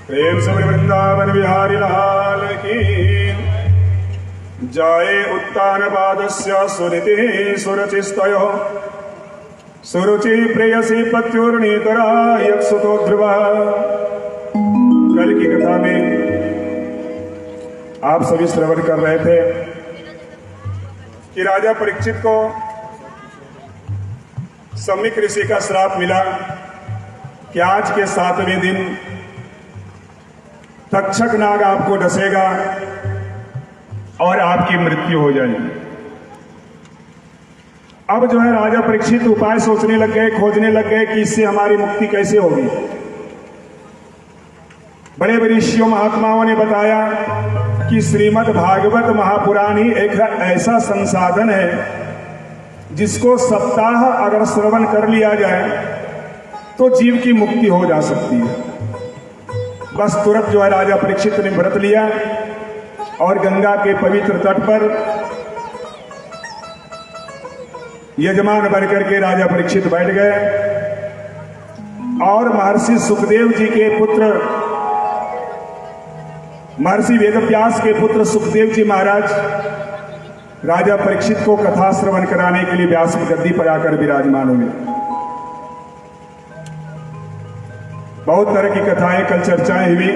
प्रेम से वृंदावन बिहारी लाल की जाये। उत्तान पादस्य सुरति सुरचिस्तयो सुरुचि प्रेयसी पत्युर्णीतरा यत्सुतो ध्रुवा। कल की कथा में आप सभी श्रवण कर रहे थे कि राजा परीक्षित को सम्यक ऋषि का श्राप मिला कि आज के 7वें दिन तक्षक नाग आपको डसेगा और आपकी मृत्यु हो जाएगी। अब जो है राजा परीक्षित उपाय सोचने लग गए, खोजने लग गए कि इससे हमारी मुक्ति कैसे होगी। बड़े बड़े ऋषियों महात्माओं ने बताया कि श्रीमद् भागवत महापुराण ही एक ऐसा संसाधन है जिसको सप्ताह अगर श्रवण कर लिया जाए तो जीव की मुक्ति हो जा सकती है। बस तुरंत जो है राजा परीक्षित ने व्रत लिया और गंगा के पवित्र तट पर यजमान बनकर के राजा परीक्षित बैठ गए और महर्षि सुखदेव जी के पुत्र, महर्षि वेदव्यास के पुत्र सुखदेव जी महाराज राजा परीक्षित को कथा श्रवण कराने के लिए व्यास गद्दी पर आकर विराजमान हुए। बहुत तरह की कथाएं कल चर्चाएं हुई।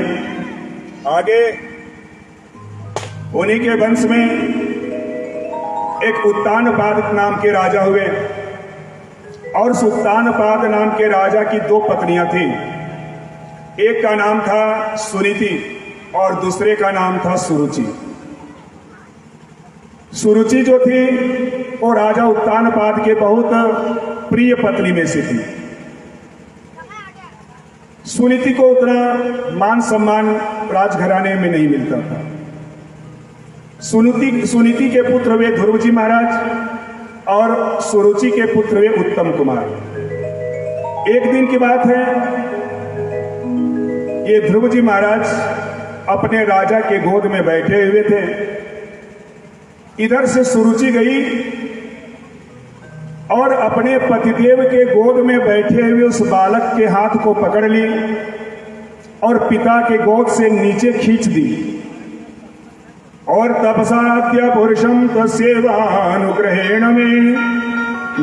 आगे उन्हीं के वंश में एक उत्तानपाद नाम के राजा हुए और उस उत्तानपाद नाम के राजा की 2 पत्नियां थी। एक का नाम था सुनीति और दूसरे का नाम था सुरुचि। सुरुचि जो थी वो राजा उत्तानपाद के बहुत प्रिय पत्नी में से थी। सुनीति को उतना मान सम्मान राजघराने में नहीं मिलता था। सुनीति के पुत्र वे ध्रुव जी महाराज और सुरुचि के पुत्र वे उत्तम कुमार। एक दिन की बात है, ये ध्रुव जी महाराज अपने राजा के गोद में बैठे हुए थे। इधर से सुरुचि गई और अपने पतिदेव के गोद में बैठे हुए उस बालक के हाथ को पकड़ ली और पिता के गोद से नीचे खींच दी और तपसाद्य पुरुषम तस्यैवानुग्रहेण में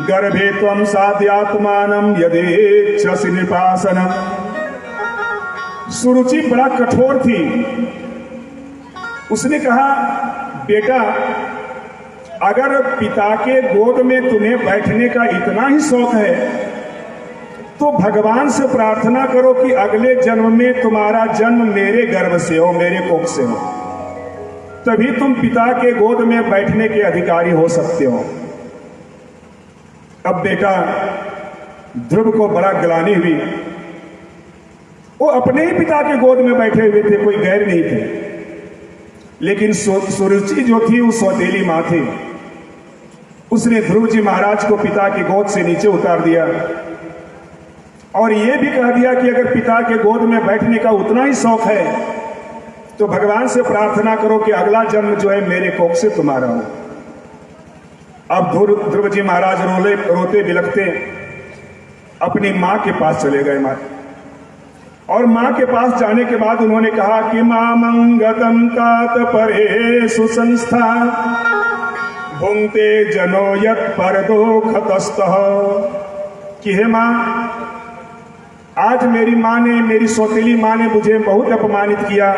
गर्भे त्वं साध्यात्मानं यदेच्छसि निपासनम्। सुरुचि बड़ा कठोर थी। उसने कहा, बेटा अगर पिता के गोद में तुम्हें बैठने का इतना ही शौक है तो भगवान से प्रार्थना करो कि अगले जन्म में तुम्हारा जन्म मेरे गर्भ से हो, मेरे कोख से हो, तभी तुम पिता के गोद में बैठने के अधिकारी हो सकते हो। अब बेटा ध्रुव को बड़ा ग्लानि हुई। वो अपने ही पिता के गोद में बैठे हुए थे, कोई गैर नहीं थे। लेकिन सुरुचि जो थी वो सौतेली मां थी। उसने ध्रुव जी महाराज को पिता की गोद से नीचे उतार दिया और यह भी कह दिया कि अगर पिता के गोद में बैठने का उतना ही शौक है तो भगवान से प्रार्थना करो कि अगला जन्म जो है मेरे कोख से तुम्हारा हो। अब ध्रुव जी महाराज रोते बिलखते अपनी मां के पास चले गए। मां और मां के पास जाने के बाद उन्होंने कहा कि मां मंगतम तात परे सुसंस्था भुंक्ते जनो यत परदो खतस्तः। कि हे मां, आज मेरी मां ने, मेरी सौतेली मां ने मुझे बहुत अपमानित किया।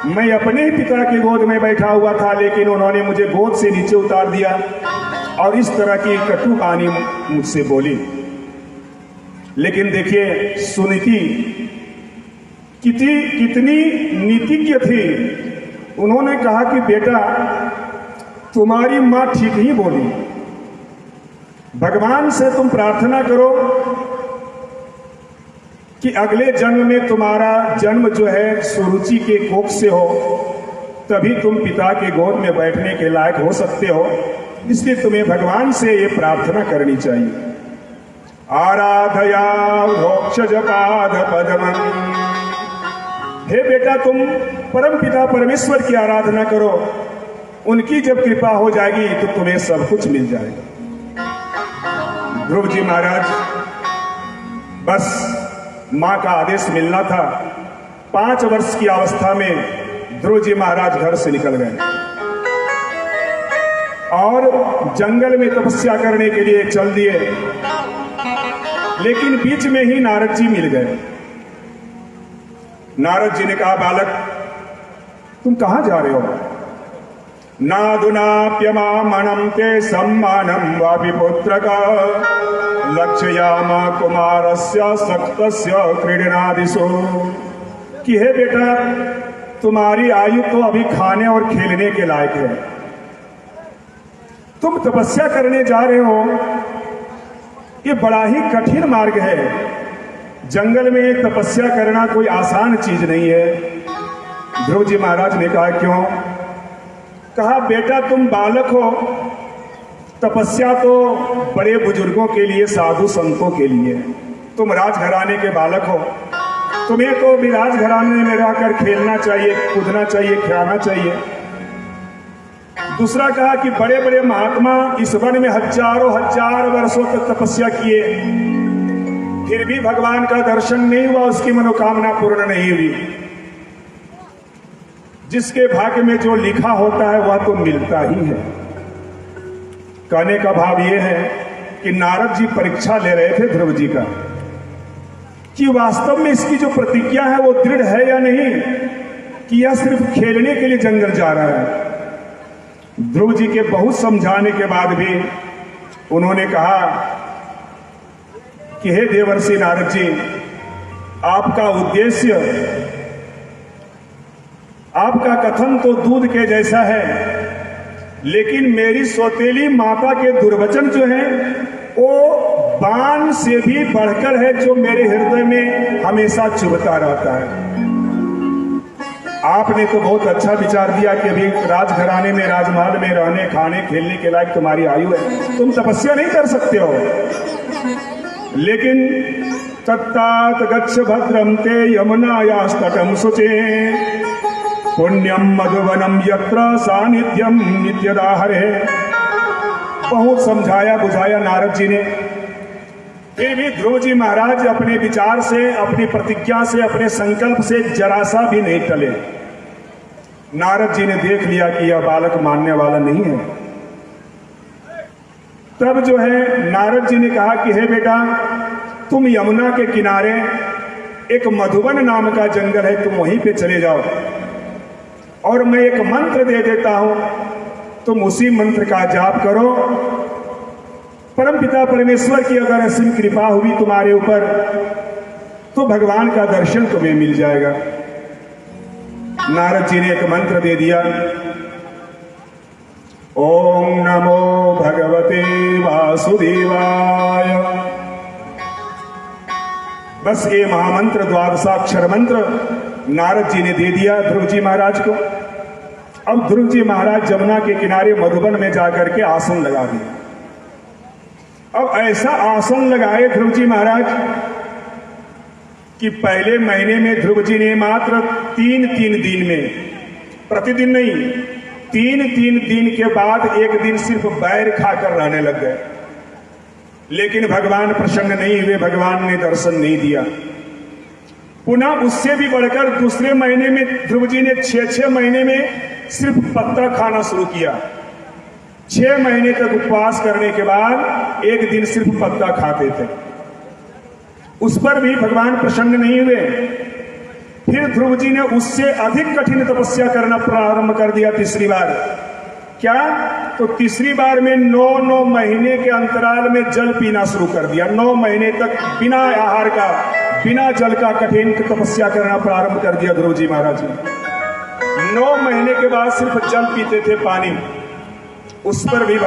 मैं अपने ही पिता के गोद में बैठा हुआ था लेकिन उन्होंने मुझे गोद से नीचे उतार दिया और इस तरह की कटु वाणी मुझसे बोली। लेकिन देखिए कितनी नीतिज्ञ थी। उन्होंने कहा कि बेटा तुम्हारी मां ठीक ही बोली, भगवान से तुम प्रार्थना करो कि अगले जन्म में तुम्हारा जन्म जो है सुरुचि के कोख से हो, तभी तुम पिता के गोद में बैठने के लायक हो सकते हो। इसलिए तुम्हें भगवान से ये प्रार्थना करनी चाहिए। आराधया भोक्षजपाद पदमं, हे बेटा तुम परम पिता परमेश्वर की आराधना करो, उनकी जब कृपा हो जाएगी तो तुम्हें सब कुछ मिल जाएगा। ध्रुव जी महाराज बस मां का आदेश मिलना था। 5 वर्ष की अवस्था में ध्रुव जी महाराज घर से निकल गए और जंगल में तपस्या करने के लिए चल दिए। लेकिन बीच में ही नारद जी मिल गए। नारद जी ने कहा, बालक तुम कहां जा रहे हो? नादुनाप्यमामणं ते सम्मानं वापि पुत्रका लक्ष्याम कुमारस्य सक्तस्य क्रीडनादिषु, कि हे बेटा तुम्हारी आयु तो अभी खाने और खेलने के लायक है, तुम तपस्या करने जा रहे हो, ये बड़ा ही कठिन मार्ग है। जंगल में तपस्या करना कोई आसान चीज नहीं है। ध्रुव जी महाराज ने कहा, क्यों? कहा, बेटा तुम बालक हो, तपस्या तो बड़े बुजुर्गों के लिए, साधु संतों के लिए, तुम राजघराने के बालक हो, तुम्हें तो भी राजघराने में रहकर खेलना चाहिए, कूदना चाहिए, खाना चाहिए। दूसरा कहा कि बड़े बड़े महात्मा इस वन में हजारों हजार वर्षों तक तपस्या किए, फिर भी भगवान का दर्शन नहीं हुआ, उसकी मनोकामना पूर्ण नहीं हुई। जिसके भाग्य में जो लिखा होता है वह तो मिलता ही है। कहने का भाव यह है कि नारद जी परीक्षा ले रहे थे ध्रुव जी का कि वास्तव में इसकी जो प्रतिज्ञा है वो दृढ़ है या नहीं, कि यह सिर्फ खेलने के लिए जंगल जा रहा है। ध्रुव जी के बहुत समझाने के बाद भी उन्होंने कहा कि हे देवर्षि नारद जी, आपका उद्देश्य, आपका कथन तो दूध के जैसा है, लेकिन मेरी सौतेली माता के दुर्वचन जो है वो बाण से भी बढ़कर है, जो मेरे हृदय में हमेशा चुभता रहता है। आपने तो बहुत अच्छा विचार दिया कि अभी राजघराने में, राजमहल में रहने, खाने, खेलने के लायक तुम्हारी आयु है, तुम तपस्या नहीं कर सकते हो। लेकिन तत्तात गच्छ भद्रम ते यमुनायास्तटं शुचे पुण्यम मधुवनम यत्र सानिध्यम नित्यदाहरे। बहुत समझाया बुझाया नारद जी ने, फिर भी ध्रुव जी महाराज अपने विचार से, अपनी प्रतिज्ञा से, अपने संकल्प से जरा सा भी नहीं टले। नारद जी ने देख लिया कि यह बालक मानने वाला नहीं है। तब जो है नारद जी ने कहा कि हे बेटा, तुम यमुना के किनारे एक मधुवन नाम का जंगल है, तुम वहीं पे चले जाओ और मैं एक मंत्र दे देता हूं, तुम उसी मंत्र का जाप करो। परमपिता परमेश्वर की अगर असीम कृपा हुई तुम्हारे ऊपर तो भगवान का दर्शन तुम्हें मिल जाएगा। नारद जी ने एक मंत्र दे दिया, ओम नमो भगवते वासुदेवाय। बस ये महामंत्र, द्वादशाक्षर मंत्र नारद जी ने दे दिया ध्रुव जी महाराज को। अब ध्रुव जी महाराज जमुना के किनारे मधुबन में जाकर के आसन लगा दिया। अब ऐसा आसन लगाए ध्रुव जी महाराज कि पहले महीने में ध्रुव जी ने मात्र 3-3 दिन में, प्रतिदिन नहीं, 3-3 दिन के बाद एक दिन सिर्फ बैर खाकर रहने लग गए। लेकिन भगवान प्रसन्न नहीं हुए, भगवान ने दर्शन नहीं दिया। पुनः उससे भी बढ़कर दूसरे महीने में ध्रुव जी ने 6-6 महीने में सिर्फ पत्ता खाना शुरू किया। 6 महीने तक उपवास करने के बाद एक दिन सिर्फ पत्ता खाते थे। उस पर भी भगवान प्रसन्न नहीं हुए। फिर ध्रुव जी ने उससे अधिक कठिन तपस्या करना प्रारंभ कर दिया तीसरी बार। क्या? तो तीसरी बार में 9 महीने के अंतराल में जल पीना शुरू कर दिया। 9 महीने तक बिना आहार का बिना जल का कठिन तपस्या करना प्रारंभ कर दिया ध्रुव जी महाराज ने। 9 महीने के बाद सिर्फ जल पीते थे, पानी, उस पर भी